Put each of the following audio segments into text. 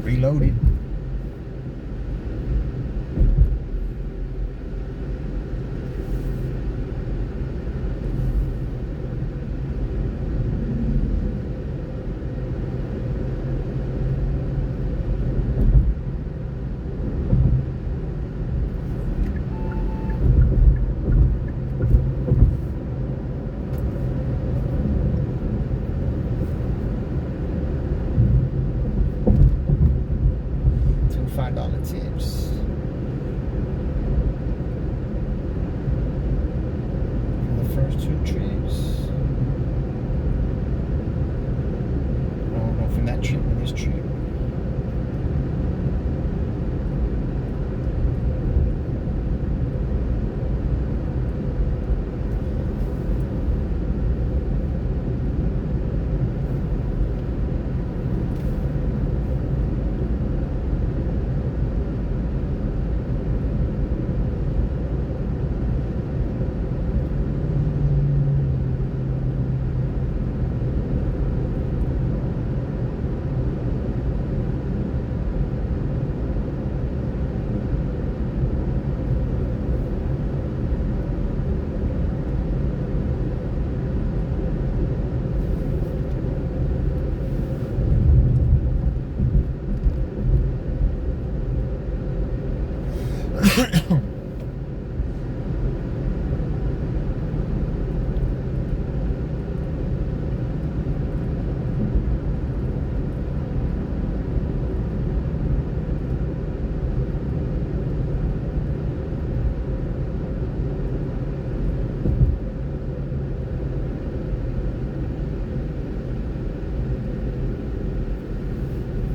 Reloaded. $5 tips for the first 2 trips. No, from that trip to this trip.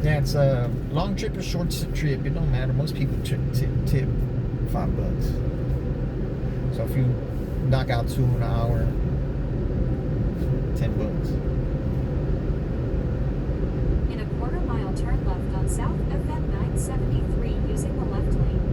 Yeah, it's a long trip or short trip. It don't matter. Most people tip $5. So if you knock out 2 in an hour, $10. In a quarter-mile, turn left on South FM 973 using the left lane.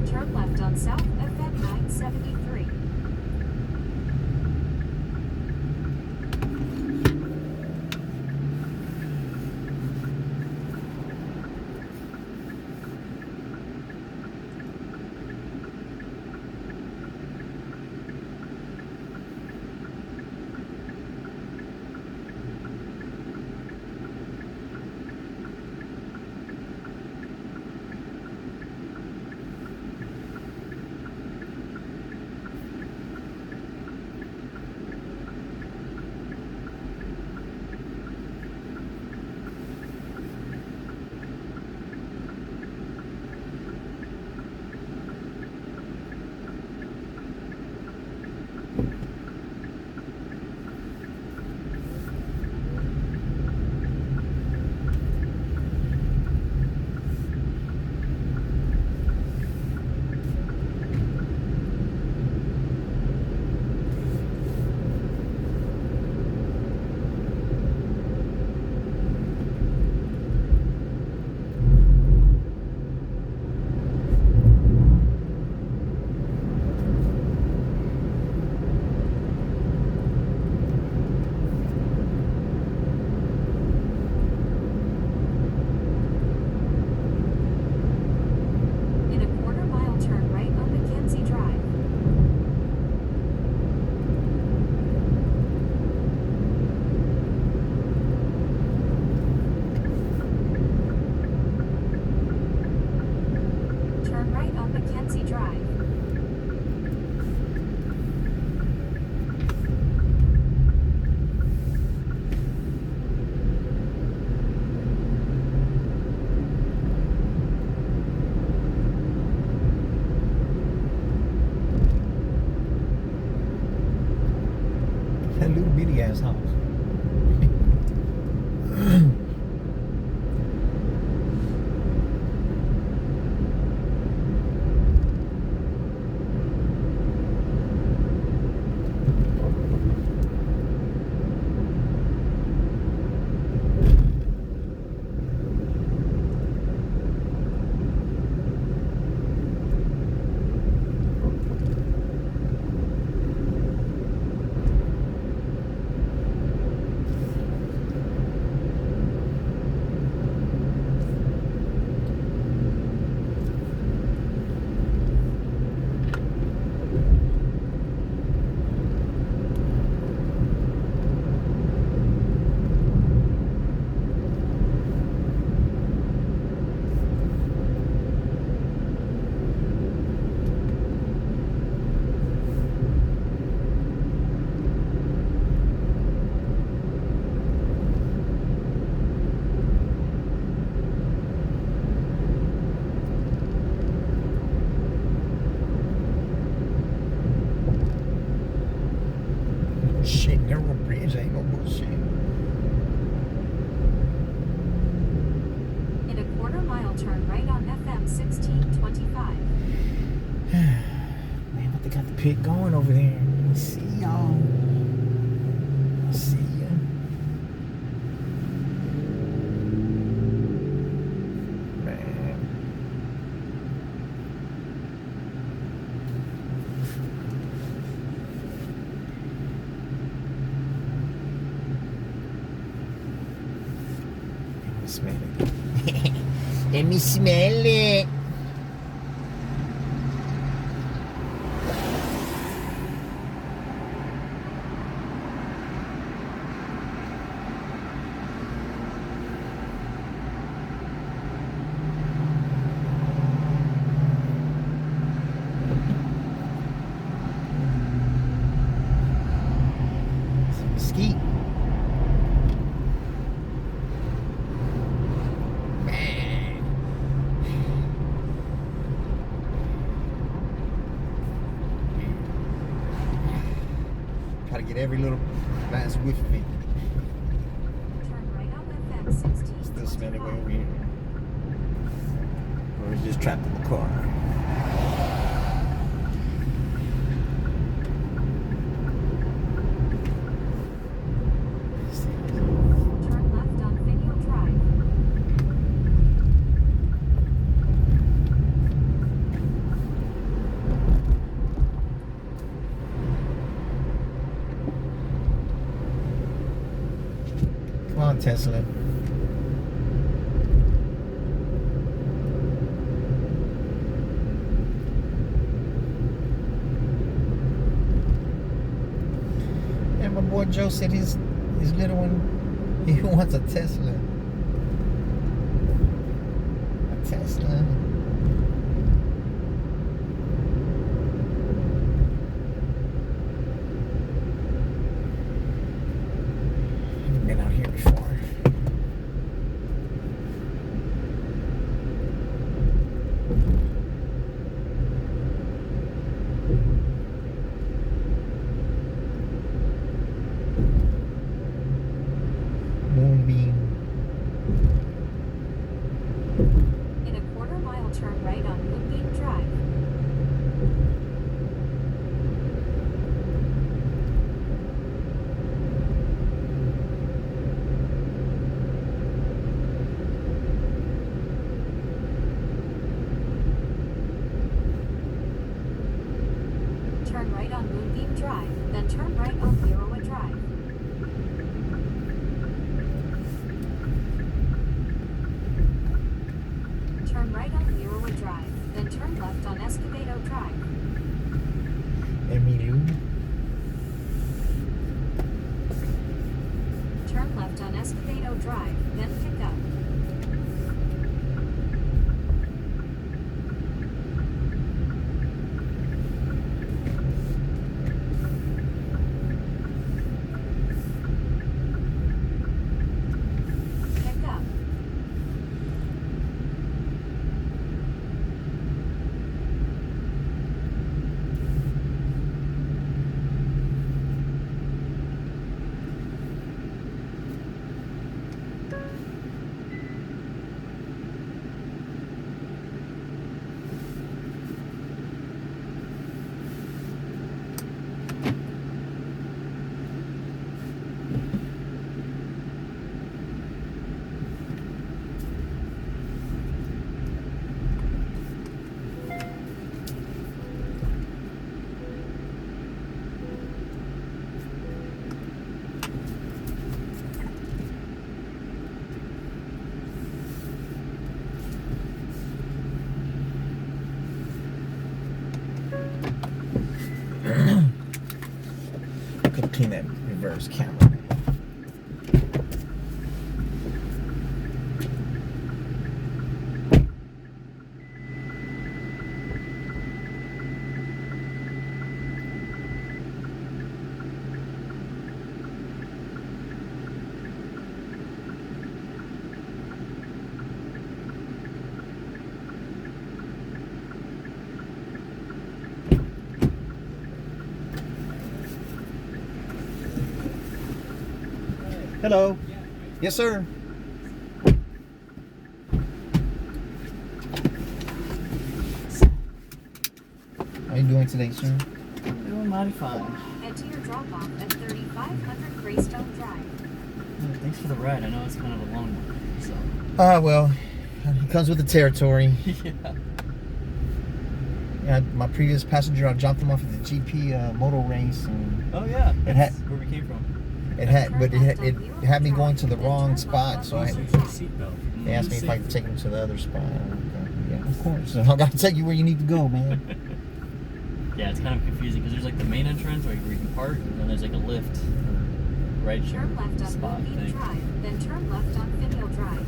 Turn left on South FM 973. That little bitty ass house. on 1625. Man, but they got the pit going over there. We'll see y'all. See ya. Man. Let me smell it. Let me smell it. Mesquite. Man. Try to get every little last whiff of it. Turn right on FM 1625. Still smelling way over here. Or it's just trapped in the car. Turn left on Video Drive. Come on, Tesla. And my boy Joe said his little one, he wants a Tesla. A Tesla. I've been out here before. Moonbeam. In a quarter mile, turn right on Moonbeam Drive. Turn right on Moonbeam Drive, then turn right on Leroy Drive. Turn right on Leroy Drive, then turn left on Escobedo Drive. Emilio. Turn left on Escobedo Drive, then pick up. Pick up. Could clean that reverse camera. Hello. Yes, sir. doing today, sir? Doing mighty fine. Head to your drop-off at 3500 Greystone Drive. Yeah, thanks for the ride. I know it's kind of a long one, so. Well, it comes with the territory. Yeah. Yeah, my previous passenger, I dropped him off at the GP moto race, and Oh yeah. It had- That's where we came from. it had me going to the wrong spot, so Seatbelt. they asked me if I could take him to the other spot. Yeah, of course. So I gotta take you where you need to go, man. Yeah, it's kind of confusing because there's like the main entrance where you can park, and then there's like a lift or ride share Turn left on spot Moonbeam thing. Drive, then turn left on Finial Drive.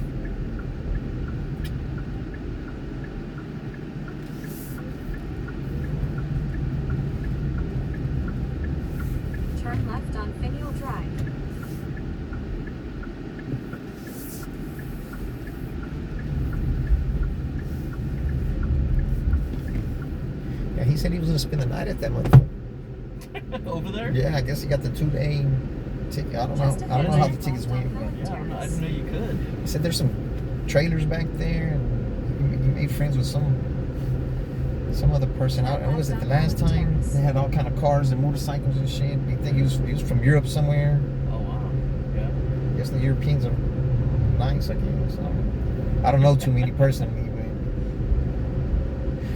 Turn left on Finial Drive. Yeah, he said he was gonna spend the night at that motherfucker. Over there? Yeah, I guess he got the 2-day ticket. I don't know how the tickets went, but Yeah, I don't know. I didn't know you could. he said there's some trailers back there, and he made friends with some other person. I was it the last time they had all kind of cars and motorcycles and shit. You think he was from Europe somewhere? Oh wow. Yeah. I guess the Europeans are nice, I guess. I don't know too many personally,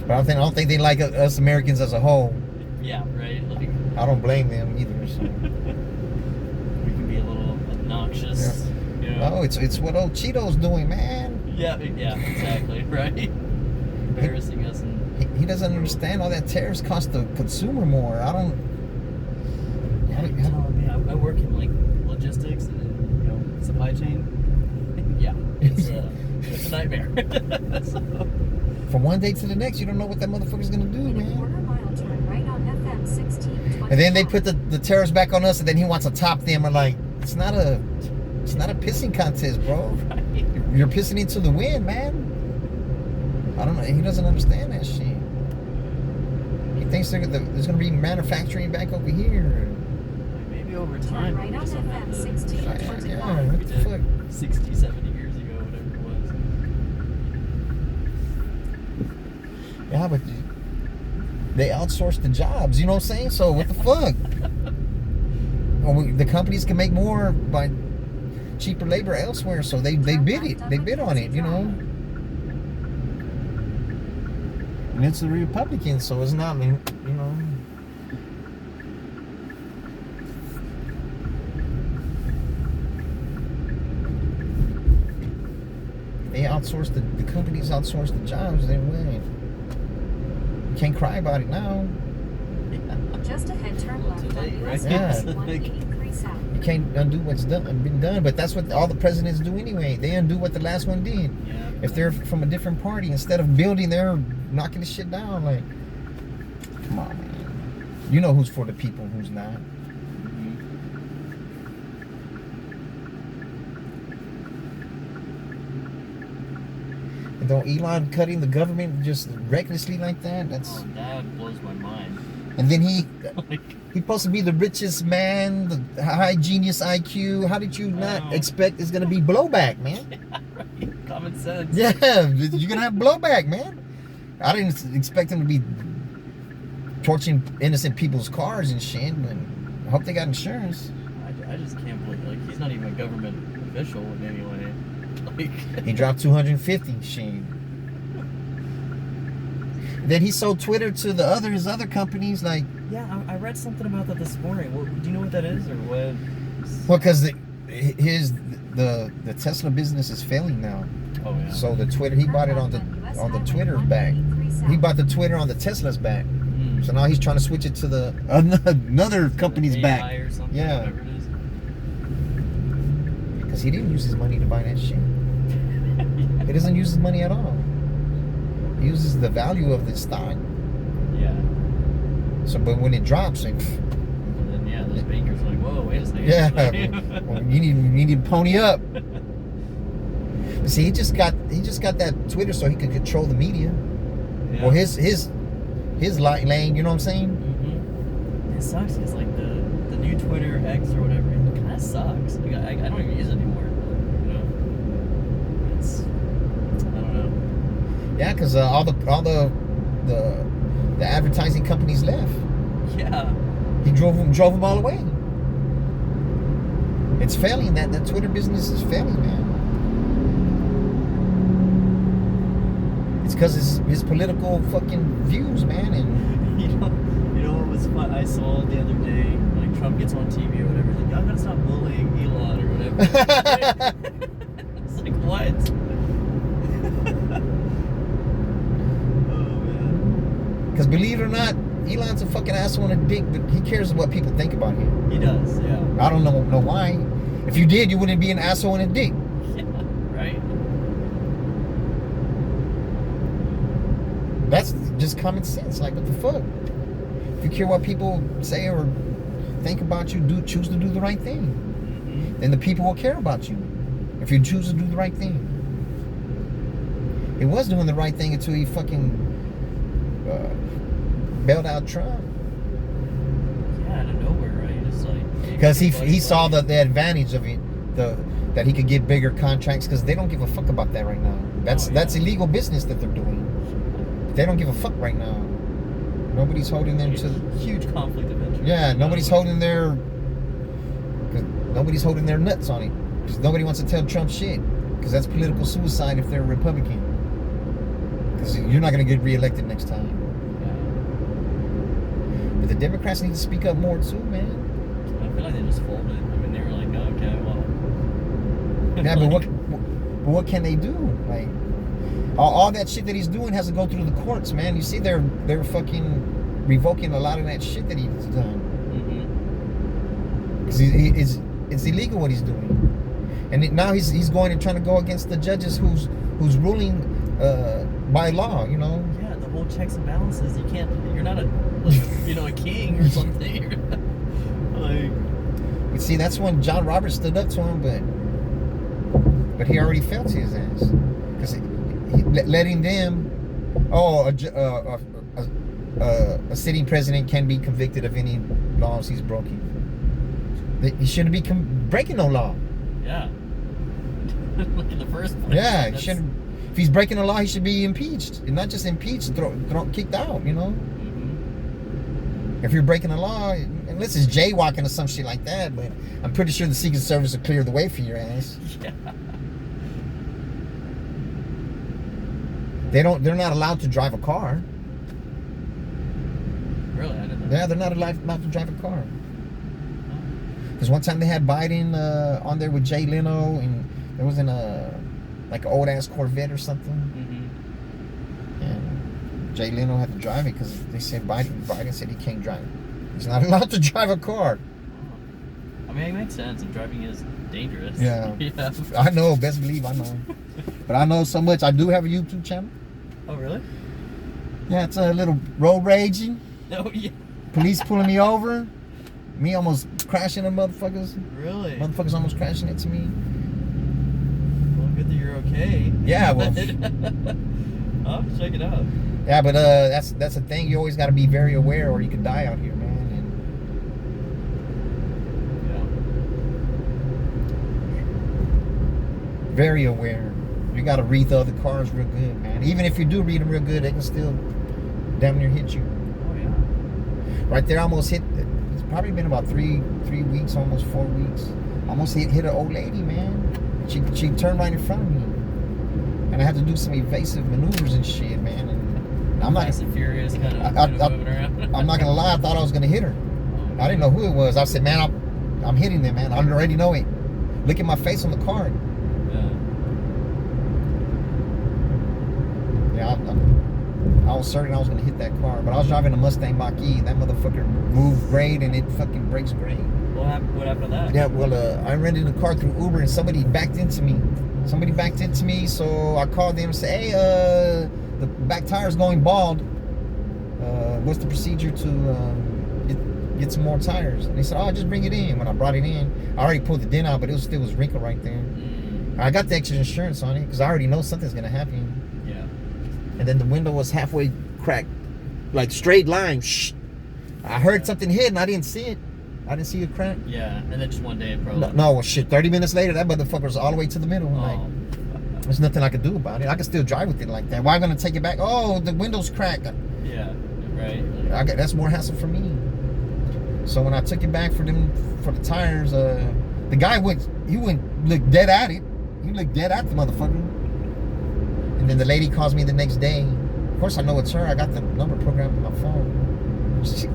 but I don't think they like us Americans as a whole. Yeah. Right. Like I don't blame them either. So. we can be a little obnoxious. Yeah. You know? Oh, it's what old Cheeto's doing, man. Yeah. Yeah. Exactly. Right. Embarrassing us and. He doesn't understand all that tariffs cost the consumer more. I don't. Yeah, you're telling me. I work in like logistics and supply chain. Yeah, it's a nightmare. So, From one day to the next, you don't know what that motherfucker's gonna do, In a man. quarter-mile turn right on FM 1625. And then they put the tariffs back on us, and then he wants to top them. And like, it's not a pissing contest, bro. right. You're pissing into the wind, man. I don't know. He doesn't understand that shit. He thinks there's gonna be manufacturing back over here. Maybe over time. Right we on just don't have FM the- 1625. Yeah, what the fuck? 60, 70 years ago, whatever it was. Yeah, but they outsource the jobs. You know what I'm saying? So what the fuck? Well, the companies can make more by cheaper labor elsewhere, so they bid it. They bid on it. You know. And it's the Republicans, so it's not, you know. They outsource the companies outsource the jobs. They win. You can't cry about it now. Just ahead, turn Well, left on today, US right? Yeah. 183 South. You can't undo what's been done. But that's what all the presidents do anyway. They undo what the last one did. Yeah. If they're from a different party, instead of building, they're knocking the shit down. Like, come on, man. You know who's for the people, who's not. Mhm. And don't Elon cutting the government just recklessly like that? That's Oh, that blows my mind. and then he's Like, supposed to be the richest man, the high genius IQ. How did you not Wow. expect it's gonna be blowback, man? right. Common sense. Yeah, you're gonna have blowback, man. I didn't expect him to be torching innocent people's cars and shit, but I hope they got insurance. I just can't believe, like, he's not even a government official in any way. Like, He dropped 250, shit. Then he sold Twitter to his other companies, like, yeah, I read something about that this morning. What, do you know what that is, or what? well, because the Tesla business is failing now. Oh yeah. So the Twitter, he bought it on the Twitter's back. He bought the Twitter on the Tesla's back. Mm. So now he's trying to switch it to the another company's AI back. or something, Yeah. whatever it is. Because he didn't use his money to buy that shit. He doesn't use his money at all. He uses the value of the stock. Yeah. So, but when it drops, like, And then yeah, those bankers are like, whoa, wait a second. yeah, well, you need to pony up. But see, he just got that Twitter so he could control the media. Yeah. Well, his lane, you know what I'm saying? Mm-hmm. It sucks. It's like the new Twitter X or whatever. It kind of sucks. Like, I don't even use it anymore. You know, it's I don't know. Yeah, because all the the advertising companies left. Yeah. He drove them all away. It's failing. That Twitter business is failing, man. It's because his political fucking views, man. And You know what was fun? I saw the other day, like Trump gets on TV or whatever. He's like, y'all gotta stop bullying Elon or whatever. It's like, what? Oh man. because believe it or not, Elon's a fucking asshole and a dick, but he cares what people think about him. He does, yeah. I don't know why. If you did, you wouldn't be an asshole and a dick. Yeah, right? That's just common sense. Like, what the fuck? If you care what people say or think about you, choose to do the right thing. Mm-hmm. Then the people will care about you. If you choose to do the right thing. He was doing the right thing until he fucking bailed out Trump. Yeah, out of nowhere, right? Just like Because he saw the advantage of it, that he could get bigger contracts, because they don't give a fuck about that right now. That's illegal business that they're doing. They don't give a fuck right now. Nobody's holding them to huge conflict of interest. yeah. Nobody's holding their nuts on it, because nobody wants to tell Trump shit, because that's political suicide if they're a Republican. Because you're not going to get reelected next time. But the Democrats need to speak up more too, man. I feel like they just folded. I mean, they were like, oh, okay, well. Yeah, but what can they do? Like, all that shit that he's doing has to go through the courts, man. You see, they're fucking revoking a lot of that shit that he's done. Mm-hmm. Because it's illegal what he's doing, and now he's going and trying to go against the judges who's ruling by law. You know. Yeah, the whole checks and balances. You're not a king or something. Like, But see, that's when John Roberts stood up to him, but he already fell to his ass, because he letting them. A sitting president can be convicted of any laws he's broken. He shouldn't be breaking no law. yeah. Like in the first place. Yeah, he shouldn't. If he's breaking a law, he should be impeached, and not just impeached, kicked out. You know. Mm-hmm. If you're breaking a law, unless it's jaywalking or some shit like that, but I'm pretty sure the Secret Service will clear the way for your ass. Yeah. They're not allowed to drive a car. Really, I didn't know. Yeah, they're not allowed to drive a car. Because one time they had Biden on there with Jay Leno, and there was like an old ass Corvette or something, Mm-hmm. and Jay Leno had to drive it because they said Biden said he can't drive. He's not allowed to drive a car. I mean, it makes sense. And driving is dangerous. Yeah. Yeah. I know, best believe I know. But I know so much. I do have a YouTube channel. Oh, really? Yeah, it's a little road raging. Oh, yeah. Police pulling me over. Me almost crashing the motherfuckers. Really? Motherfuckers almost crashing into me. Well, good that you're okay. Yeah, well. I'll have to check it out. Yeah, but that's the thing. You always got to be very aware, or you could die out here, man. And Yeah. very aware. You got to read the other cars real good, man. Even if you do read them real good, they can still damn near hit you. Oh, yeah. Right there, almost hit. It's probably been about 3 weeks, almost 4 weeks. Almost hit an old lady, man. She turned right in front of me, and I had to do some evasive maneuvers and shit, man. And I'm not. Fast and Furious kind of moving around. I'm not gonna lie. I thought I was gonna hit her. I didn't know who it was. I said, man, I'm hitting them, man. I already know it. Look at my face on the card. Yeah, I was certain I was gonna hit that car, but I was driving a Mustang Mach-E. That motherfucker moved great, and it fucking brakes great. What happened to that? Yeah, well, I rented a car through Uber, and somebody backed into me. So I called them and said, hey, the back tire's going bald. What's the procedure to get some more tires? And they said, oh, just bring it in. When I brought it in, I already pulled the dent out, but it still was wrinkled right there. I got the extra insurance on it because I already know something's gonna happen. And then the window was halfway cracked, like straight line. Shh. I heard something hit and I didn't see it. I didn't see it crack. Yeah, and then just one day it probably. No, well, shit. 30 minutes later, that motherfucker was all the way to the middle. Like, there's nothing I could do about it. I can still drive with it like that. Why am I gonna take it back? Oh, the window's cracked. Yeah, Right. That's more hassle for me. So when I took it back for the tires, the guy went look dead at it. He looked dead at the motherfucker. And then the lady calls me the next day. Of course I know it's her. I got the number programmed on my phone.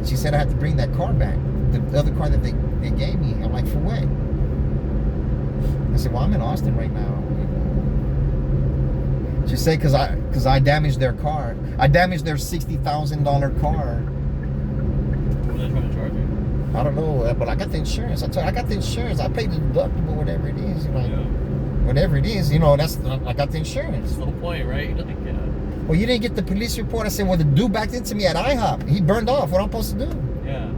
She said I had to bring that car back, the other car that they gave me. I'm like, for what? I said, well, I'm in Austin right now. She said, because I damaged their car. I damaged their $60,000 car. What are they trying to charge you? I don't know, but I got the insurance. I got the insurance. I paid the deductible, whatever it is. Like, whatever it is, I got the insurance. That's the whole point, right? Like, well, you didn't get the police report. I said, well, the dude backed into me at IHOP. He burned off. What I'm supposed to do? yeah.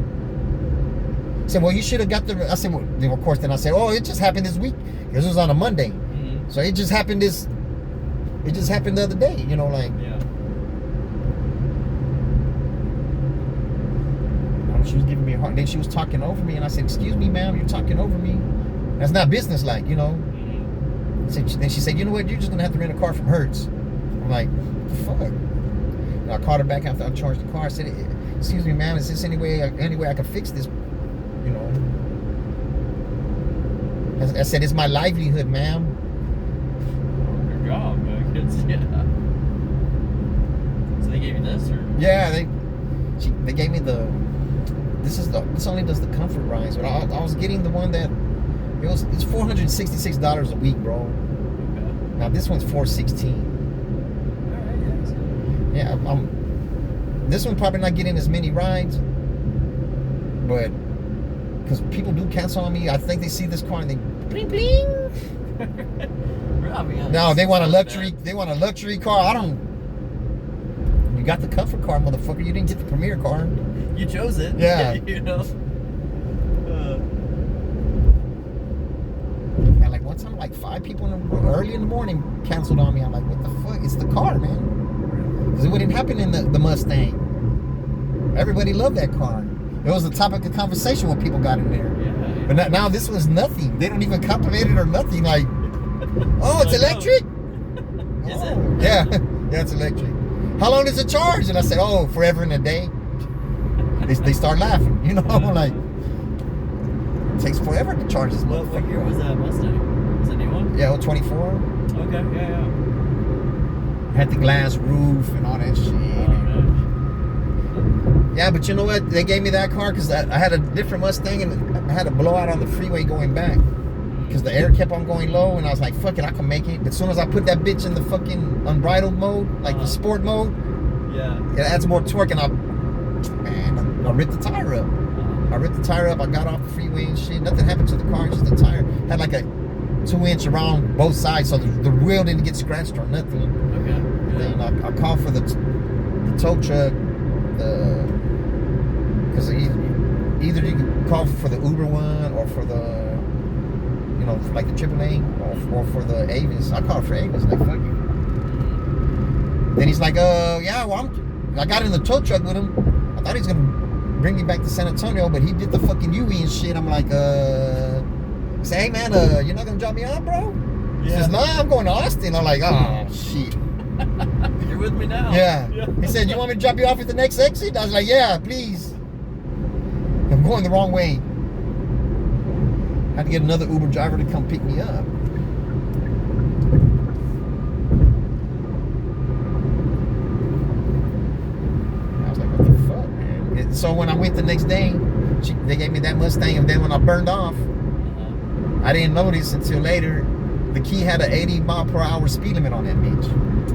I said, well, you should have got the. I said, well, of course. Then I said, oh, it just happened this week. This was on a Monday, so it just happened It just happened the other day. Like. Yeah. She was giving me a hard. Then she was talking over me, and I said, "Excuse me, ma'am, you're talking over me. That's not businesslike, Then she said, "You know what? You're just gonna have to rent a car from Hertz." I'm like, "Fuck." And I called her back after I charged the car. I said, "Excuse me, ma'am, is this any way I can fix this?" I said, "It's my livelihood, ma'am." Your job, yeah. So they gave you this, or? Yeah, they gave me the. This only does the comfort rise, but I was getting the one that it's $466 a week, bro. Okay. Now this one's $416. All right, Yeah, this one probably not getting as many rides, but because people do cancel on me, I think they see this car and they bling bling. No, they want a luxury. They want a luxury car. I don't. You got the comfort car, motherfucker. You didn't get the premier car. You chose it. Yeah. And like one time, like 5 people early in the morning canceled on me. I'm like, what the fuck? It's the car, man. Because it wouldn't happen in the Mustang. Everybody loved that car. It was the topic of conversation when people got in there. Yeah. But now this one's nothing. They don't even compliment it or nothing. Like, oh, it's electric? Is it? it? Yeah. Yeah, it's electric. How long does it charge? And I said, oh, forever and a day. They start laughing. Like, it takes forever to charge this motherfucker. What year was that Mustang? Was it a new one? Yeah, 24. Okay, yeah. Had the glass roof and all that shit. Yeah, but you know what? They gave me that car because I had a different Mustang and I had a blowout on the freeway going back because the air kept on going low and I was like, fuck it, I can make it. But as soon as I put that bitch in the fucking unbridled mode, like the sport mode, it adds more torque and I ripped the tire up. I got off the freeway and shit. Nothing happened to the car, just the tire. Had like a 2-inch around both sides, so the wheel didn't get scratched or nothing. Okay. And then I called for the tow truck, because either you can call for the Uber one or for the, for like the AAA or for the Avis. I called for Avis, like fuck you. Then he's like, yeah, well, I got in the tow truck with him. I thought he was gonna bring me back to San Antonio, but he did the fucking UE and shit. I'm like, say, hey man, you're not gonna drop me off, bro? He says, no, I'm going to Austin. I'm like, oh shit. You're with me now. Yeah. He said, you want me to drop you off at the next exit? I was like, yeah, please. I'm going the wrong way. I had to get another Uber driver to come pick me up. I was like, what the fuck, man? So when I went the next day, they gave me that Mustang, and then when I burned off, I didn't notice until later, the key had an 80-mile-per-hour speed limit on that bitch.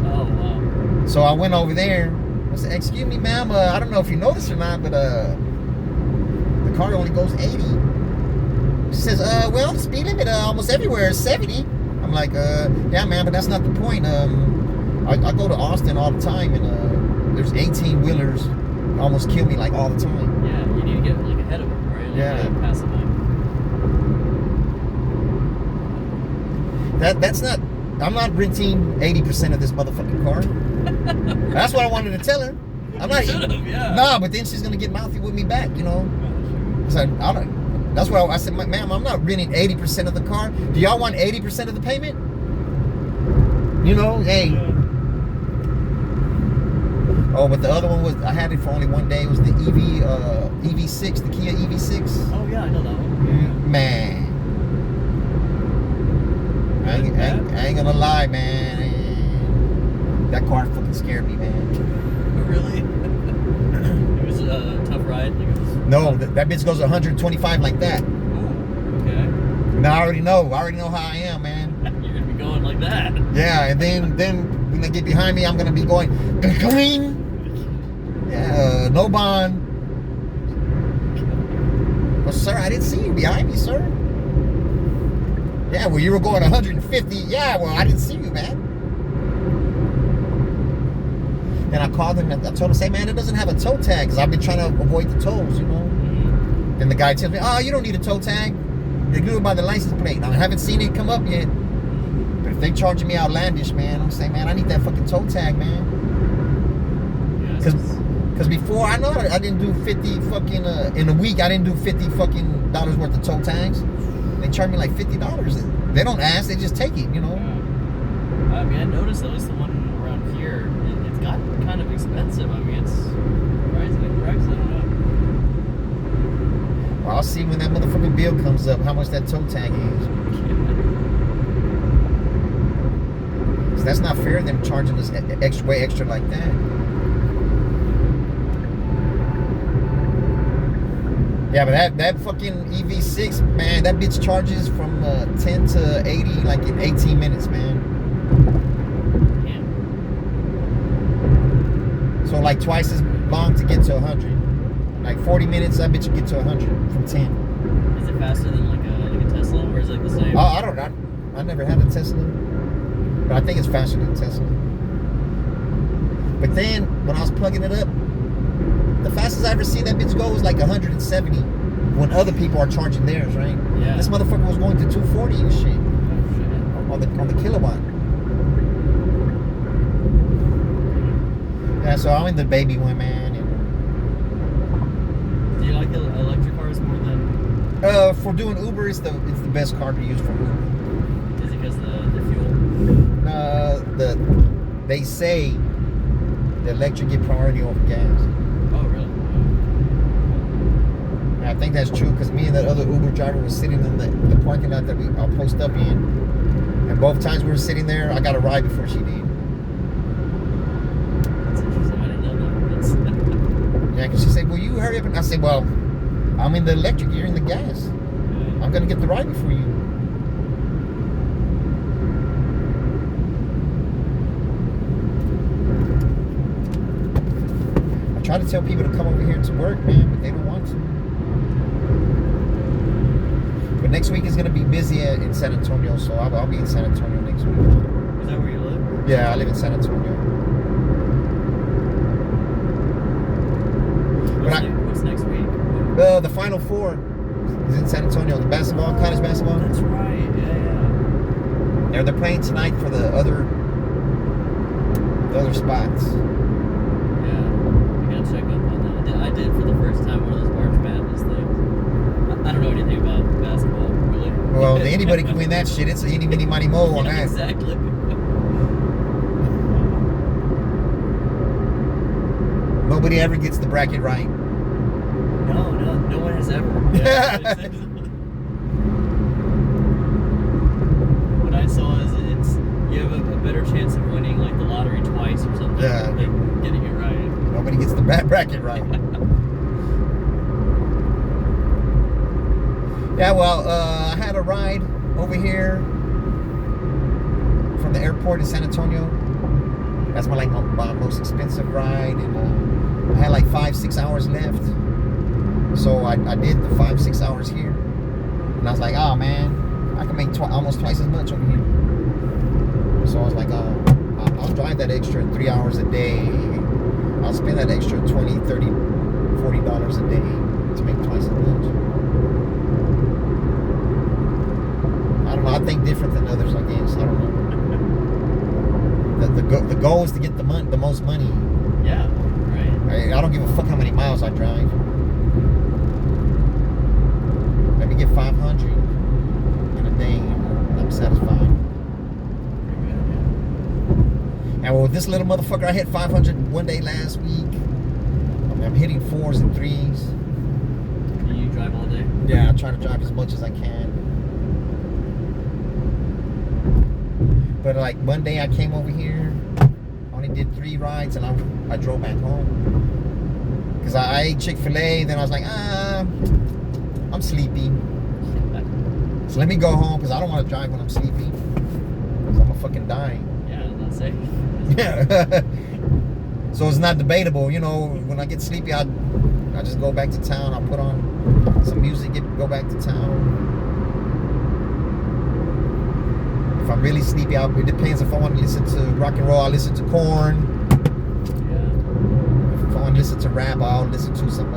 Oh, wow. So I went over there. I said, excuse me, ma'am, I don't know if you noticed or not, but the car only goes 80. She says, well, the speed limit almost everywhere is 70. I'm like, yeah, man, but that's not the point. I go to Austin all the time, and there's 18-wheelers almost kill me like all the time. Yeah, you need to get like ahead of them, right? Like, Yeah. Pass them. That's not. I'm not renting 80% of this motherfucking car. That's what I wanted to tell her. I'm not. Should've, yeah. Nah, but then she's gonna get mouthy with me back, So that's why I said, ma'am, I'm not renting 80% of the car. Do y'all want 80% of the payment? Hey. Oh, but the other one was, I had it for only one day. It was the EV6, the Kia EV6. Oh yeah, I know that one. Man. I ain't gonna lie, man. That car fucking scared me, man. Really? It was a tough ride. Like it was... No, that bitch goes 125 like that. Ooh, okay. Now I already know how I am, man. You're gonna be going like that. Yeah, and then when they get behind me, I'm gonna be going clean. Yeah, no bond. Well, sir, I didn't see you behind me, sir. Yeah, well, you were going 150. Yeah, well, I didn't see you, man. Then I called him and I told him, say, man, it doesn't have a toe tag because I've been trying to avoid the tolls, you know. Mm-hmm. Then the guy tells me, oh, you don't need a toe tag. They do it by the license plate. Now, I haven't seen it come up yet. But if they charging me outlandish, man, I'm saying, man, I need that fucking toe tag, man. Because before, I know I didn't do 50 fucking, in a week, I didn't do 50 fucking dollars worth of toe tags. They charge me like $50. They don't ask, they just take it, you know. Yeah. I mean, I noticed at least the one around here, it's gotten kind of expensive. I mean, it's rising in price. I don't know. Well, I'll see when that motherfucking bill comes up how much that toe tag is. So that's not fair, them charging us way extra like that. Yeah, but that fucking EV6, man, that bitch charges from 10 to 80 like in 18 minutes, man. Yeah. So like twice as long to get to 100. Like 40 minutes, that bitch will get to 100 from 10. Is it faster than like a Tesla, or is it the same? Oh, I don't know. I never had a Tesla, but I think it's faster than Tesla. But then when I was plugging it up, the fastest I ever seen that bitch go was like 170 when other people are charging theirs, right? Yeah. This motherfucker was going to 240 and shit Oh, on the kilowatt. Yeah, so I'm in the baby one, man. And, do you like electric cars more than? for doing Uber, it's the best car to use for Uber. Is it because the fuel? They say the electric get priority over gas. Oh, really? And I think that's true because me and that other Uber driver was sitting in the parking lot that I'll post up in, and both times we were sitting there, I got a ride before she did. That's interesting. I didn't know that. Yeah, because she said, "Will you hurry up?" And I said, "Well, I'm in the electric, you're in the gas. I'm gonna get the ride before you." I try to tell people to come over here to work, man, but they don't want to. But next week is gonna be busy in San Antonio, so I'll be in San Antonio next week. Is that where you live? Yeah, I live in San Antonio. What's next week? The Final Four is in San Antonio. The basketball, college basketball. That's right. Yeah. They're playing tonight for the other spots. Yeah. I gotta check up on that. I did for the first time one of those March Madness things. I don't know anything about basketball, really. Well, anybody can win that shit. It's a eeny, meeny, miny, mo on Yeah, that. exactly. Nobody ever gets the bracket right. No one has ever. Yeah. What I saw is you have a better chance of winning like the lottery twice or something. Yeah. Than getting it right. Nobody gets the bracket right. Yeah, well, I had a ride over here from the airport in San Antonio. That's my most expensive ride, and I had like 5-6 hours left. So I did the 5-6 hours here, and I was like, oh man, I can make almost twice as much over here. So I was like, I'll drive that extra 3 hours a day. I'll spend that extra $20, $30, $40 a day to make twice as much. I don't know. I think different than others, I guess. I don't know. The goal is to get the most money. Yeah, right. I don't give a fuck how many miles I drive. Let me get 500 in a day. I'm satisfied. And with this little motherfucker, I hit 500 one day last week. I'm hitting 4s and 3s. You drive all day? Yeah, I try to drive as much as I can. But like Monday, I came over here, only did 3 rides, and I drove back home. Cause I ate Chick-fil-A, then I was like, I'm sleepy. So let me go home, cause I don't want to drive when I'm sleepy. Cause I'm a fucking dying. Yeah, that's safe. Yeah. So it's not debatable, you know. When I get sleepy, I just go back to town. I'll put on some music, go back to town. If I'm really sleepy, it depends. If I want to listen to rock and roll, I listen to Korn. Yeah. If I want to listen to rap, I'll listen to some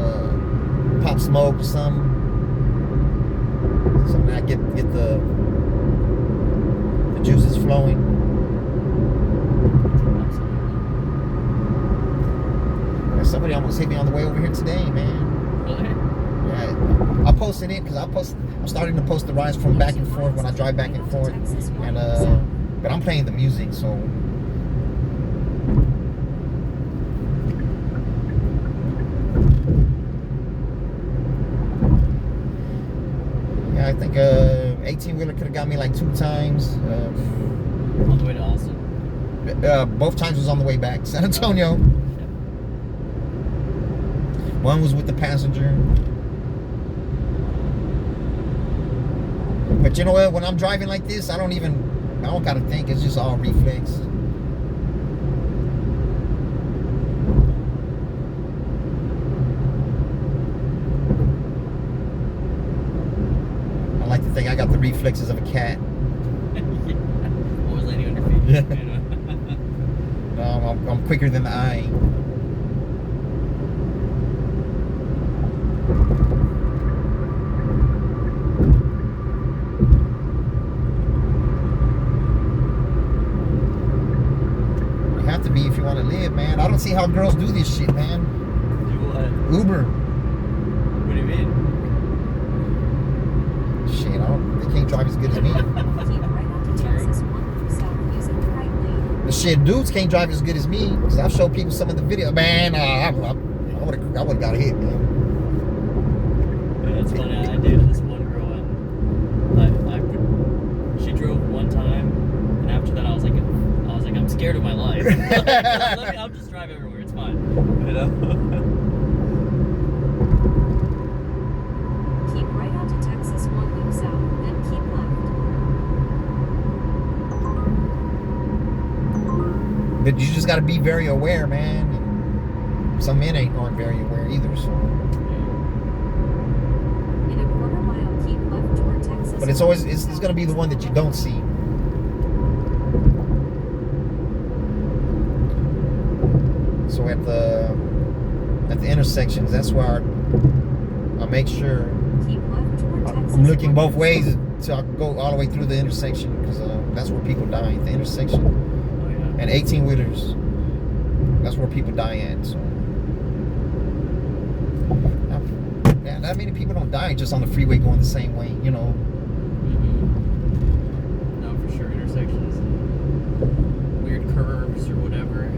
Pop Smoke, something that get the juices flowing. Somebody almost hit me on the way over here today, man. Really? Yeah, I posted it because I'm starting to post the rides from back and forth when I drive back and forth, and but I'm playing the music, so yeah, I think 18-wheeler could have got me like 2 times. On the way to Austin? Both times was on the way back, San Antonio. One was with the passenger. But you know what? When I'm driving like this, I don't gotta think. It's just all reflex. I like to think I got the reflexes of a cat. Always landing on your feet. Yeah. You know? No, I'm quicker than the eye. If you want to live, man. I don't see how girls do this shit, man. Do what? Uber. What do you mean? Shit, they can't drive as good as me. Keep right onto Texas 1 south using the right lane. The shit, dudes can't drive as good as me. Cause I've showed people some of the video. Man, I would have got hit, man. Yeah, it's funny. I dated this one girl, and she drove one time, and after that, I was like, I'm scared of my life. I'll just drive everywhere. It's fine. You know? Keep right onto Texas 1 loop south, then keep left. But you just got to be very aware, man. And some men aren't very aware either. So. In a quarter mile, keep left toward Texas. But it's always it's going to be the one that you don't see. So at the intersections, that's where I make sure Keep left toward Texas. I'm looking both ways so I can go all the way through the intersection because that's where people die at the intersection. Oh, yeah. And 18-wheelers, that's where people die at. So yeah, not many people don't die just on the freeway going the same way, you know. Mm-hmm. No, for sure. Intersections, weird curves or whatever.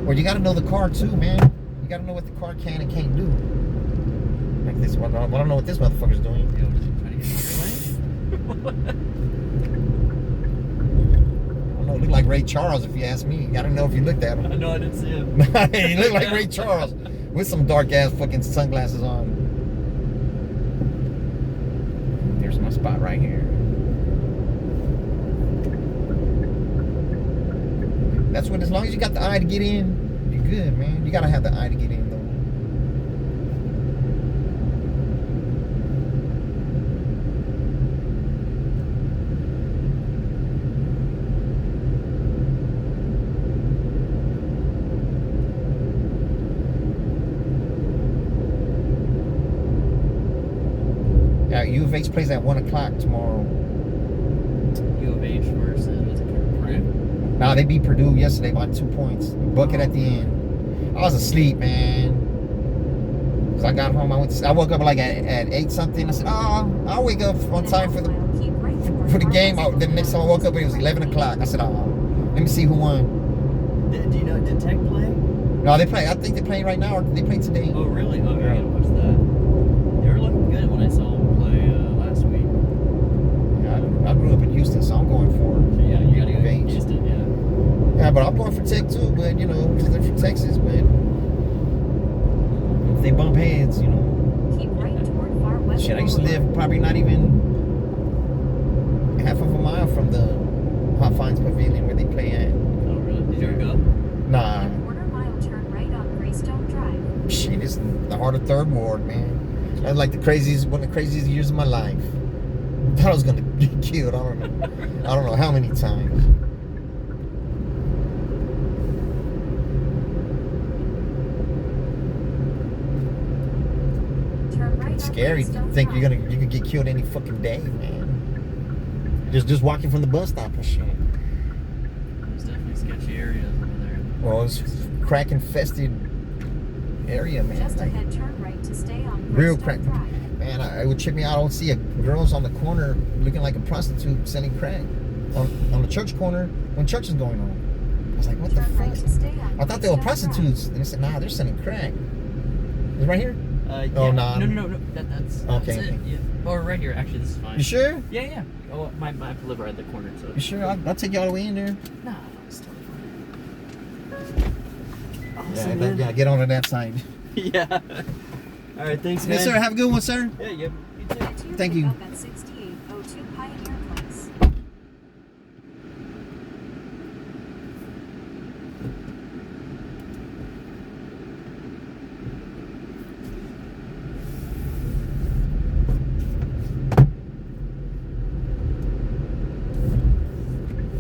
Well, you got to know the car too, man. You got to know what the car can and can't do. Like this one, I don't know what this motherfucker's doing. Yo, just trying to get in your lane? I don't know, it looked like Ray Charles if you ask me. I don't know if you looked at him. I know, I didn't see him. He looked like Ray Charles with some dark ass fucking sunglasses on. There's my spot right here. That's what, as long as you got the eye to get in, you're good, man. You gotta have the eye to get in, though. Yeah, U of H plays at 1 o'clock tomorrow. U of H versus what's it, Purdue? Nah, they beat Purdue yesterday by 2 points. Bucket at the end. I was asleep, man. Cause I got home. I woke up like at 8 something. I said, "Oh, I'll wake up on time for the for the game. Then the next time I woke up, it was 11 o'clock. I said, oh, let me see who won. Do you know, did Tech play? No, they play. I think they're playing right now, or they play today. Oh, really? Oh, Yeah. I gotta watch that. They were looking good when I saw them play last week. Yeah, I grew up in Houston, so I'm going for. So, yeah, you gotta go to Vegas. Houston, yeah. Yeah, but I'm going for Tech too. But you know, because they're from Texas. But if they bump heads, you know. Keep right toward Far West. Shit, I used to live probably not even half of a mile from the Hot Finds Pavilion where they play at. Oh, really? Did you ever go? Nah, In a quarter mile, turn right on Greystone Drive. shit, it's the heart of Third Ward, man. That's like one of the craziest years of my life. I thought I was gonna get killed. I don't know how many times. Turn right It's on scary to Greystone think Drive. you could get killed any fucking day, man. Just walking from the bus stop and shit. There's definitely sketchy areas over there. Well, it's crack infested area, man. Just Like, ahead, turn right to stay on real Greystone crack. Drive. Man, it would trip me out. I would see girls on the corner looking like a prostitute selling crack on the church corner when church is going on. I was like, what the Turn right fuck? to stay on I thought they were Greystone Drive. prostitutes. And they said, nah, they're selling crack. Is it right here? Yeah. Oh, nah. No. That's Okay, it. okay. Yeah. Oh, right here. Actually, this is fine. You sure? Yeah. Oh, I have to live right at the corner, so. You sure? I'll take you all the way in there. Nah, it's totally fine. Awesome, man. Yeah, get on to that side. Yeah. All right, thanks, man. Yes, sir. Have a good one, sir. Yeah, you too. Get to your Thank you. pickup at 6802 Pioneer Place.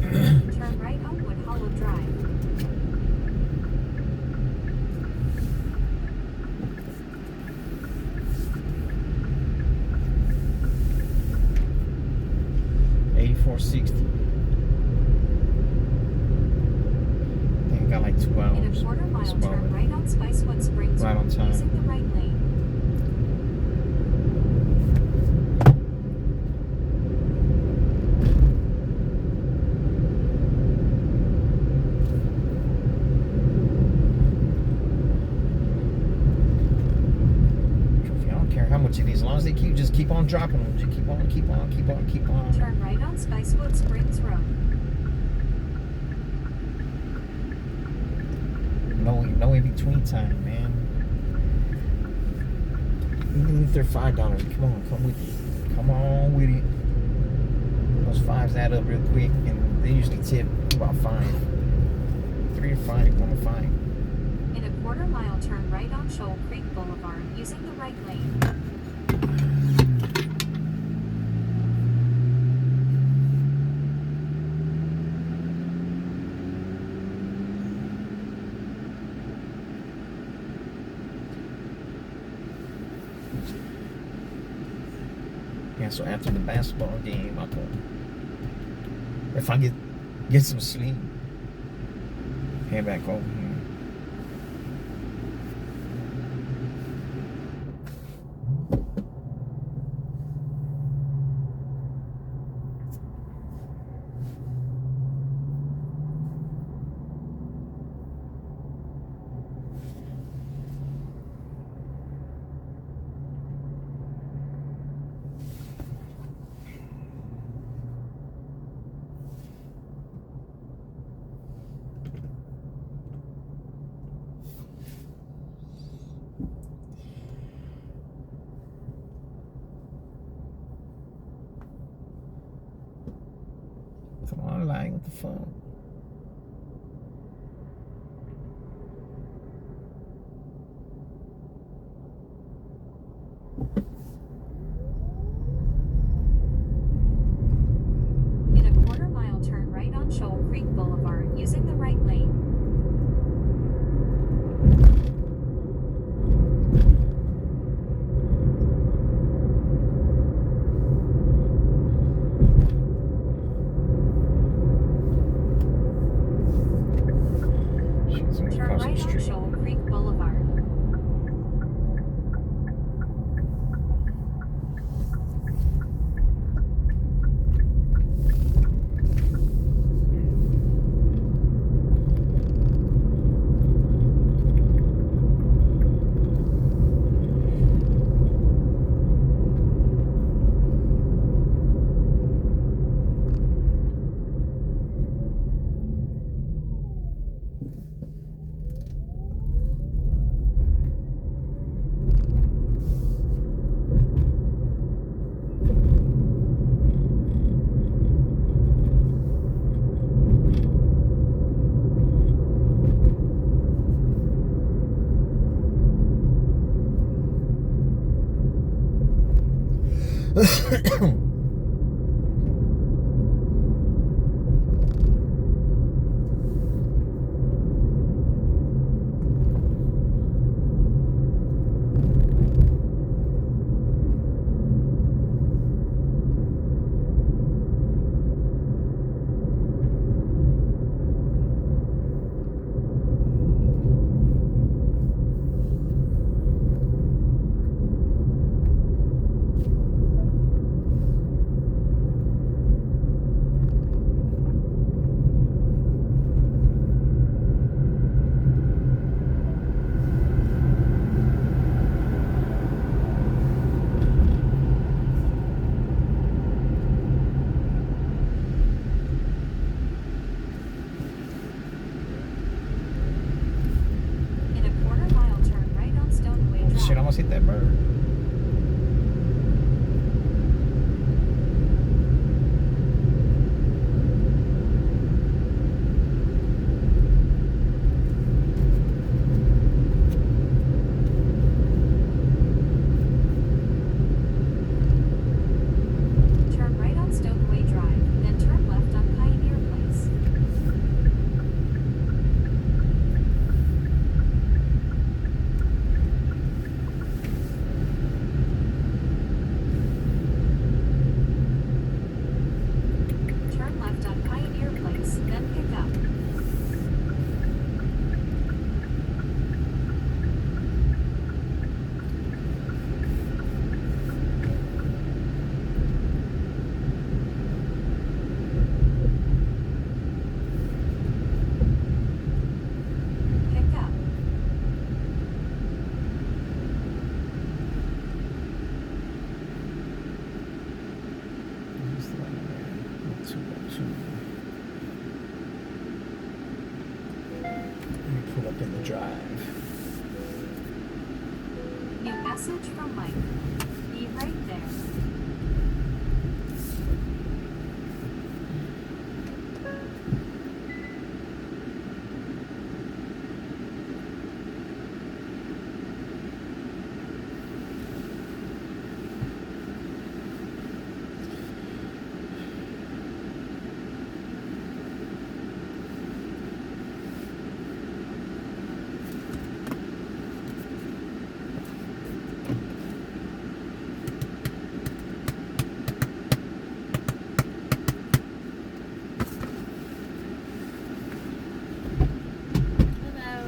Turn right on Wood Hollow Drive. $84.60. I think I got like 2 In a hours. quarter mile, That's about turn it. right on Spicewood Springs Right on Road, time. using the right lane. I don't care how much it is, as long as they just keep on dropping them. Just keep on. Turn right on Spicewood Springs Road. No in between time, man. Even if they're $5, come with it. Come on with it. Those fives add up real quick, and they usually tip about 5. 3 to 5, 1 to 5. In a quarter mile, turn right on Shoal Creek Boulevard, using the right lane. Yeah, so after the basketball game, I'll go. If I get some sleep, head back over here. Come on, like, what the fuck? In a quarter mile, turn right on Shoal Creek Boulevard, using the right lane. Shit, someone's Turn crossing right the on street. Shoal Creek Boulevard. In a quarter-mile turn right on Stoneway Drive. Shit, I almost hit that bird. Turn right on Stowaway Drive, then turn left on Pioneer Place. Turn left on Pioneer Place, then pick up. Pick up. Let me pull up in the drive. New message from Mike. Be right there.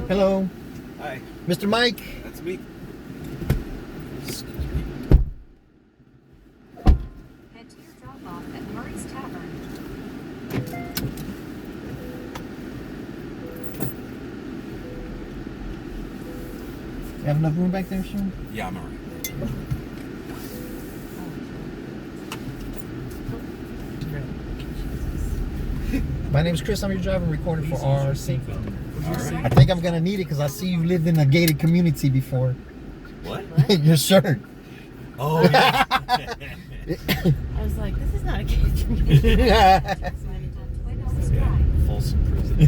Hello, Hi, Mr. Mike. that's me. Head to your drop-off at Murray's Tavern. You have enough room back there, sir? Yeah, I'm alright. My name is Chris. I'm your driver, recording for RC. Alright. I think I'm gonna need it because I see you lived in a gated community before. What? Your shirt. Oh, yeah. I was like, this is not a gated community. Sighted on Twin Oaks Yeah, Drive. Folsom Prison.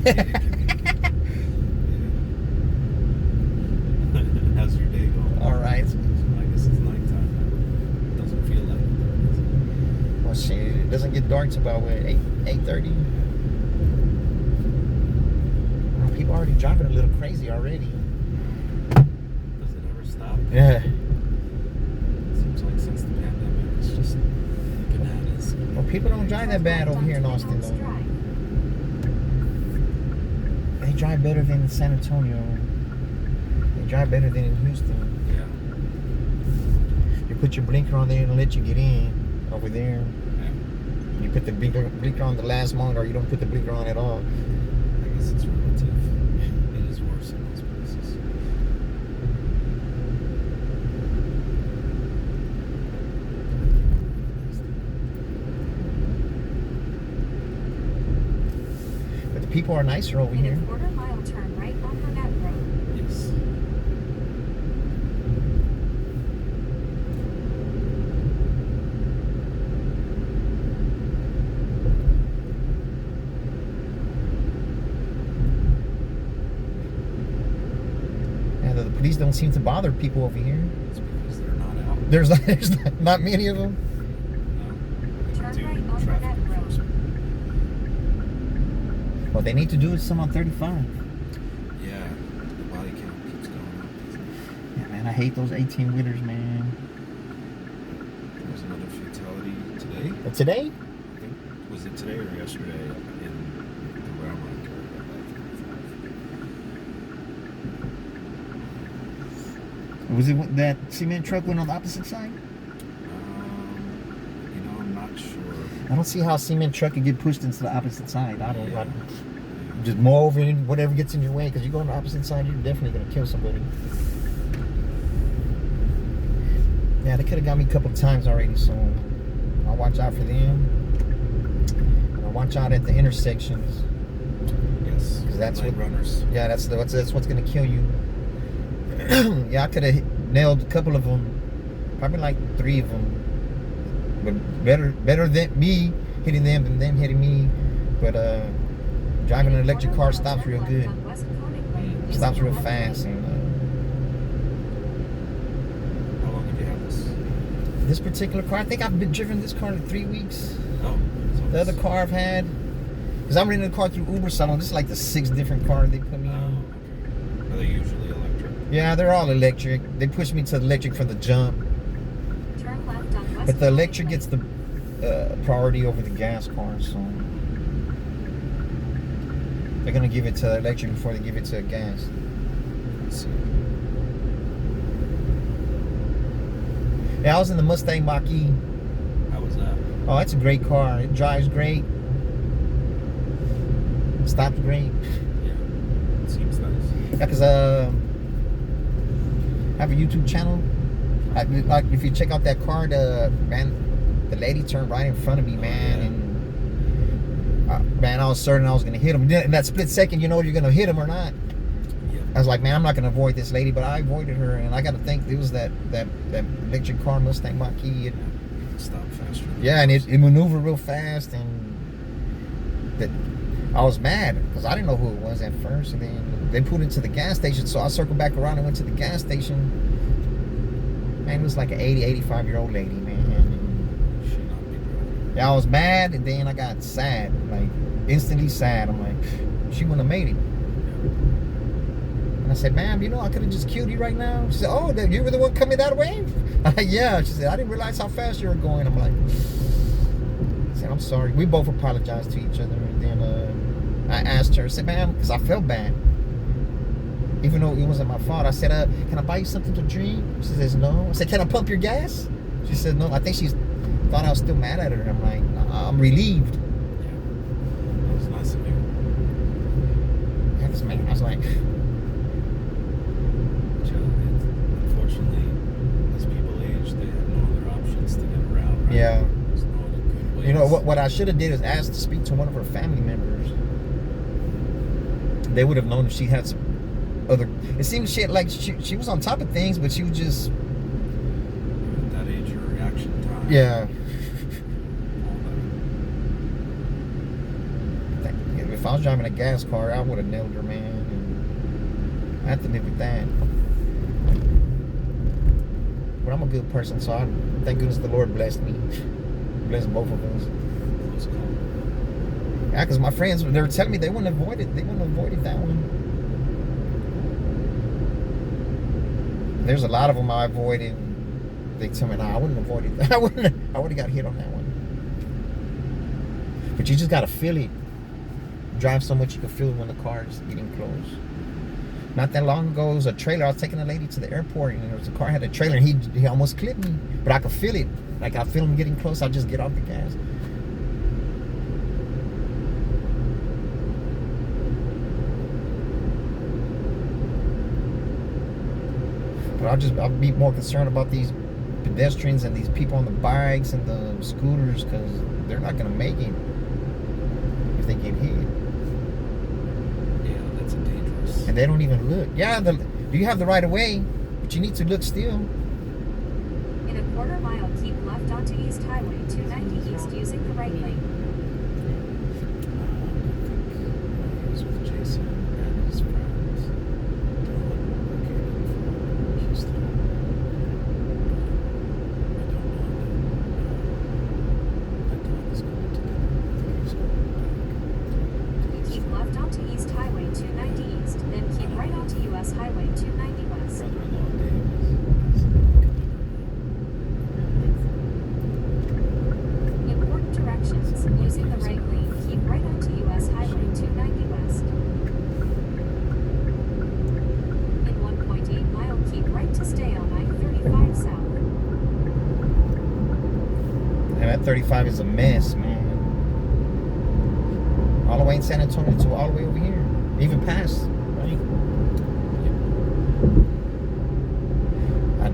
How's your day going? All right. I guess it's nighttime now. It doesn't feel like it. Well, shit, it doesn't get dark till about what, 8:30. Well, people already driving a little crazy already. Does it ever stop? Yeah. Seems like since the pandemic, it's just bananas. Well, people don't drive that bad Left over on here in Twin Austin, Oaks though. Drive. They drive better than in San Antonio. They drive better than in Houston. Yeah. You put your blinker on there and let you get in over there. Yeah. You put the blinker on the last moment, or you don't put the blinker on at all. I guess it's relative. It is worse in those places. But the people are nicer over In here. a quarter-mile turn right on Burnett Road. Yes. Yeah, the police don't seem to bother people over here. It's because they're not out. There's not many of them. Well, they need to do some on 35. Yeah, the body count keeps going up. Yeah, man, I hate those 18 wheelers, man. There was another fatality today. But today? I think, was it today or yesterday in the Round Rock area? Was it that cement truck went on the opposite side? I'm not sure. I don't see how a cement truck could get pushed into the opposite side. I don't. Yeah. Just mow over in whatever gets in your way, because you go on the opposite side, you're definitely gonna kill somebody. Yeah, they could have got me a couple of times already, so I'll watch out for them. And I'll watch out at the intersections. Yes, 'Cause that's light what- runners. Yeah, that's what's gonna kill you. Yeah, I could have nailed a couple of them, probably like 3 of them. But better than me hitting them than them hitting me. But driving an electric car stops real good. Stops real fast. And How long have you had this? this particular car, I think I've been driving this car in 3 weeks. Oh, so The other car I've had, because I'm renting a car through Uber Salon. This is like the 6th different car they put me Oh, on. okay. Are they usually electric? Yeah, they're all electric. They pushed me to the electric from the jump. Turn left on West But the electric Coney gets the priority over the gas car, so they're gonna give it to electric before they give it to gas. Let's see. Yeah, I was in the Mustang Mach-E. How was that? Oh, that's a great car. It drives great. Stops great. Yeah, it seems nice. Yeah, cause I have a YouTube channel. Like if you check out that car, the lady turned right in front of me, man, and man, I was certain I was gonna hit him. In that split second, you know you're gonna hit him or not. Yeah. I was like, man, I'm not gonna avoid this lady, but I avoided her, and I got to think it was that electric car Mustang Mach-E. It, Stop faster. than yeah, and others. it maneuvered real fast, and that I was mad because I didn't know who it was at first, and then they put it to the gas station, so I circled back around and went to the gas station. Man, it was like an 80, 85-year-old lady, man. Should not be driving. Yeah, I was mad, and then I got sad, like instantly sad. I'm like, she wouldn't have made it. And I said, ma'am, you know, I could have just killed you right now. She said, oh, you were the one coming that way? I'm like, yeah. She said, I didn't realize how fast you were going. I'm like, I said, I'm sorry. We both apologized to each other, and then I asked her, I said, ma'am, because I felt bad. Even though it wasn't my fault, I said, can I buy you something to drink? She says, no. I said, can I pump your gas? She said, no. I think she thought I was still mad at her. I'm like, I'm relieved. Yeah. That was nice of you. I was like, Unfortunately, as people age, they have no other options to get around, right? yeah. There's no other good ways. You know, what I should have did is asked to speak to one of her family members. They would have known if she had some other... It seemed she was on top of things, but she was just... At that age, your reaction time. Yeah. All that. If I was driving a gas car, I would have nailed her, man. And I have to live with that. But I'm a good person, so thank goodness the Lord blessed me. Blessed both of us. Close call. Yeah, because my friends, they were telling me they wouldn't avoid it. They wouldn't have avoided that one. There's a lot of them I avoided. They tell me, nah, I wouldn't have avoided that. I would have got hit on that one. But you just got to feel it. Drive so much you can feel it when the car is getting close. Not that long ago, it was a trailer. I was taking a lady to the airport, and there was a car had a trailer, and he almost clipped me. But I could feel it. Like I feel him getting close. I just get off the gas. But I'll be more concerned about these pedestrians and these people on the bikes and the scooters, because they're not gonna make it if they get hit. Yeah, that's dangerous. And they don't even look. Yeah, you have the right of way, but you need to look still. In a quarter mile, keep left onto East Highway 290 East using the right lane. He was with Jason and his friends. Located in Houston. I don't know. I thought he was going to dinner. I think he was going back. Keep left US Highway 290 West. Brother-in-law Dave Important directions. Using the right lane, keep right onto US Highway 290 West. In 1.8 mile, keep right to stay on I-35 South. And that 35 is a mess, man. All the way in San Antonio to all the way over here. Even past, right?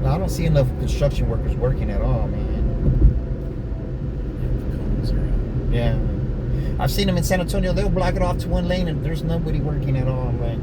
I don't see enough construction workers working at all, man. the cones are out. Yeah. I've seen them in San Antonio. They'll block it off to one lane and there's nobody working at all. Like,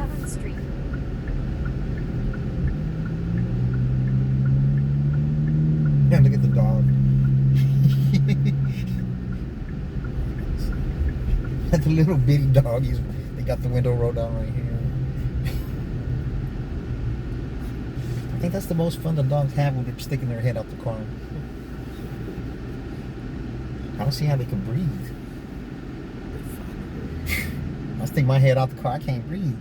7th Street. Yeah, look at the dog. The little bitty dog. They got the window rolled down right here. I think that's the most fun the dogs have when they're sticking their head out the car. I don't see how they can breathe. I stick my head out the car, I can't breathe.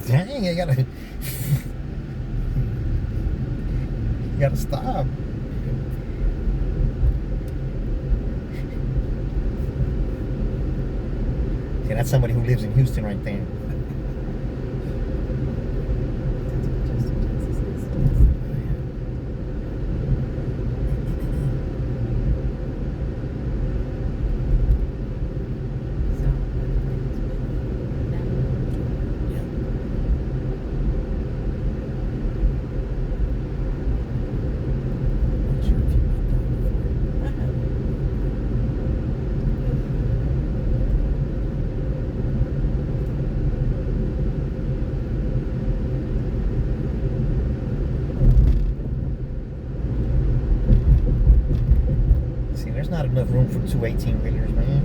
Dang, I gotta. You gotta stop. See, that's somebody who lives in Houston right there. Not enough room for two 18-wheelers, man.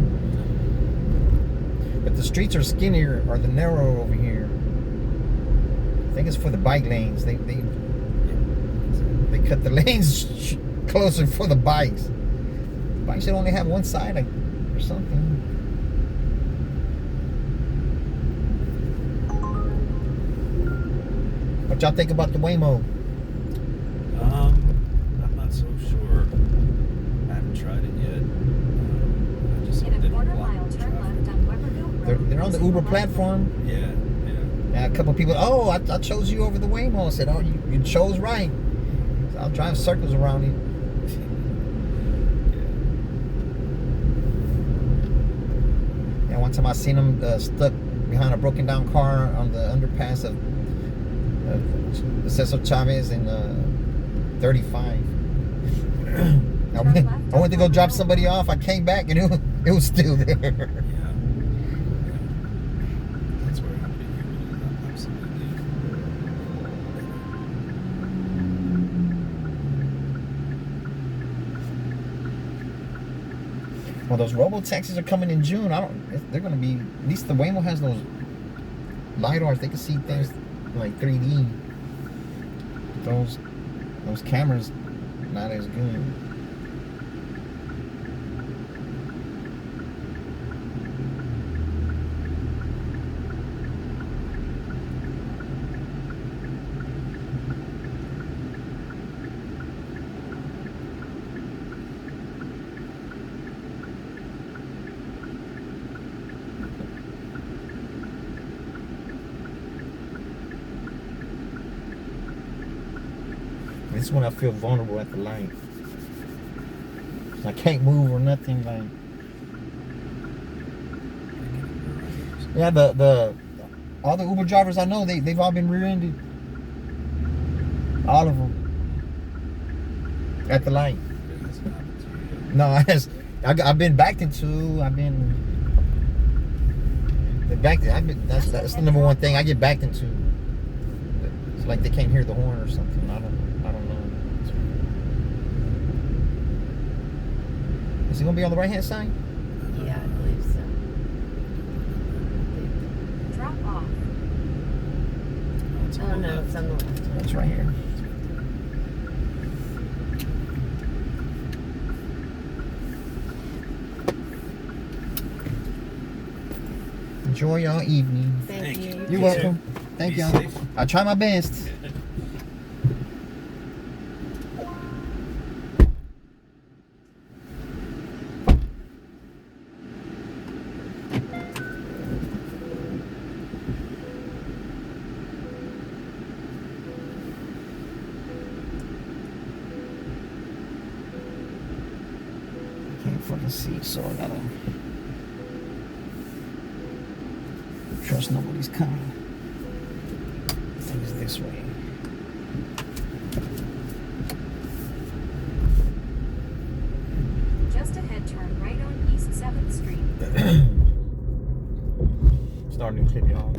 But the streets are skinnier, or the narrow over here. I think it's for the bike lanes. They cut the lanes closer for the bikes. Bikes should only have one side or something. What y'all think about the Waymo? I'm not so sure. I haven't tried it yet. I just In a didn't quarter block mile, the turn traffic. left on Weberville Road. They're on the Uber platform. Yeah. A couple of people, oh, I chose you over the Waymo. I said, oh, you chose right. So I'll drive circles around you. Yeah, one time I seen him stuck behind a broken down car on the underpass of Cesar Chavez in 35. I went to go drop somebody off. I came back and it was still there. Yeah. That's where I'm being absolutely. Well, those robo taxis are coming in June. They're going to be, at least the Waymo has those LiDARs. They can see things like 3D. Those cameras, not as good. This is when I feel vulnerable at the light. I can't move or nothing. Like, yeah, all the Uber drivers I know, they've all been rear-ended. All of them at the light. No, I've been backed into. That's the number one thing I get backed into. It's like they can't hear the horn or something. I don't know. Is it gonna be on the right hand side? Yeah, I believe so. Drop off. Oh no, it's on the left. It's right here. Enjoy your evening. Thank you. You're welcome. Thank Be y'all. safe. I try my best. Can't fucking see, so I gotta trust nobody's coming. I think it's this way. Just ahead, turn right on East 7th Street. Starting to kick y'all.